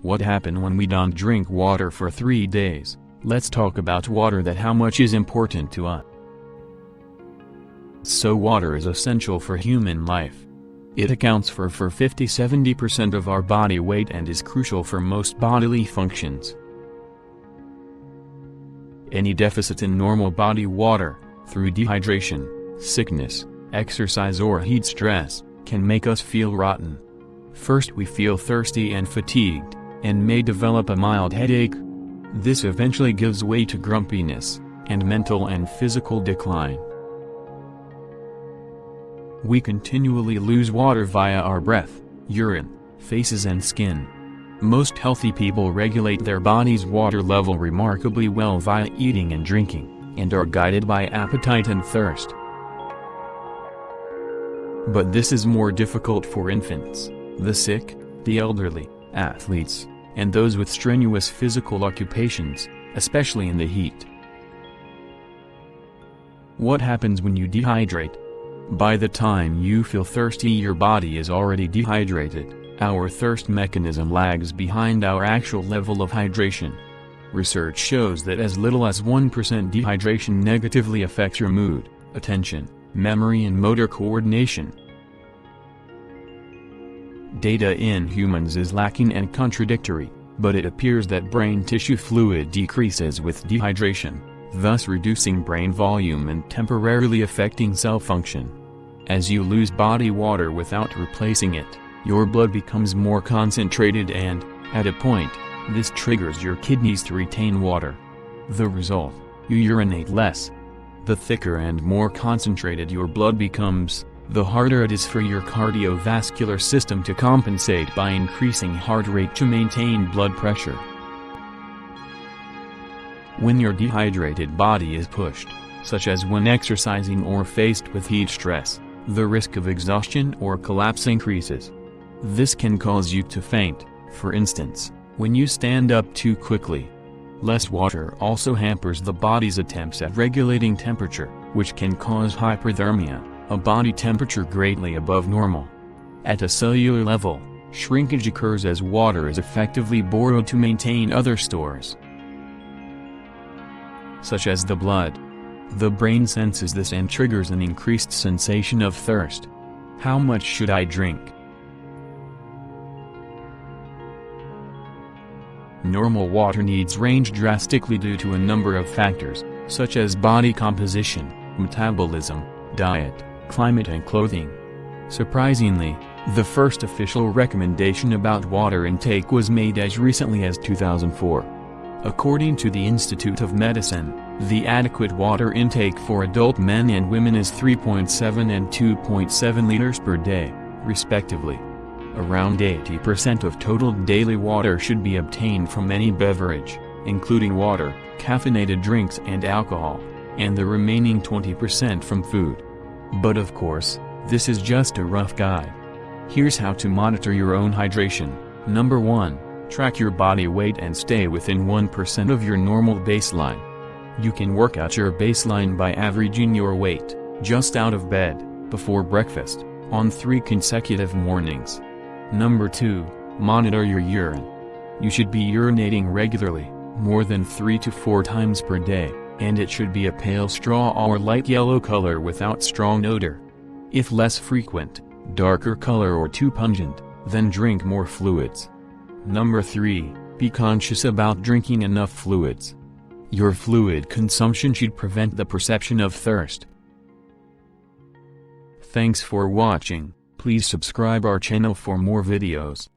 What happens when we don't drink water for 3 days? Let's talk about water, that how much is important to us. So water is essential for human life. It accounts for 50–70% of our body weight and is crucial for most bodily functions. Any deficit in normal body water, through dehydration, sickness, exercise or heat stress, can make us feel rotten. First we feel thirsty and fatigued, and may develop a mild headache. This eventually gives way to grumpiness, and mental and physical decline. We continually lose water via our breath, urine, faces and skin. Most healthy people regulate their body's water level remarkably well via eating and drinking, and are guided by appetite and thirst. But this is more difficult for infants, the sick, the elderly, athletes, and those with strenuous physical occupations, especially in the heat. What happens when you dehydrate? By the time you feel thirsty, your body is already dehydrated. Our thirst mechanism lags behind our actual level of hydration. Research shows that as little as 1% dehydration negatively affects your mood, attention, memory and motor coordination. Data in humans is lacking and contradictory, but it appears that brain tissue fluid decreases with dehydration, thus reducing brain volume and temporarily affecting cell function. As you lose body water without replacing it, your blood becomes more concentrated and, at a point, this triggers your kidneys to retain water. The result, you urinate less. The thicker and more concentrated your blood becomes, the harder it is for your cardiovascular system to compensate by increasing heart rate to maintain blood pressure. When your dehydrated body is pushed, such as when exercising or faced with heat stress, the risk of exhaustion or collapse increases. This can cause you to faint, for instance, when you stand up too quickly. Less water also hampers the body's attempts at regulating temperature, which can cause hyperthermia, a body temperature greatly above normal. At a cellular level, shrinkage occurs as water is effectively borrowed to maintain other stores, such as the blood. The brain senses this and triggers an increased sensation of thirst. How much should I drink? Normal water needs range drastically due to a number of factors, such as body composition, metabolism, diet, climate and clothing. Surprisingly, the first official recommendation about water intake was made as recently as 2004. According to the Institute of Medicine, the adequate water intake for adult men and women is 3.7 and 2.7 liters per day, respectively. Around 80% of total daily water should be obtained from any beverage, including water, caffeinated drinks and alcohol, and the remaining 20% from food. But of course, this is just a rough guide. Here's how to monitor your own hydration. Number 1. Track your body weight and stay within 1% of your normal baseline. You can work out your baseline by averaging your weight, just out of bed, before breakfast, on 3 consecutive mornings. Number 2. Monitor your urine. You should be urinating regularly, more than 3 to 4 times per day, and it should be a pale straw or light yellow color without strong odor. If less frequent, darker color or too pungent, then drink more fluids. Number 3. Be conscious about drinking enough fluids. Your fluid consumption should prevent the perception of thirst. Thanks for watching. Please subscribe our channel for more videos.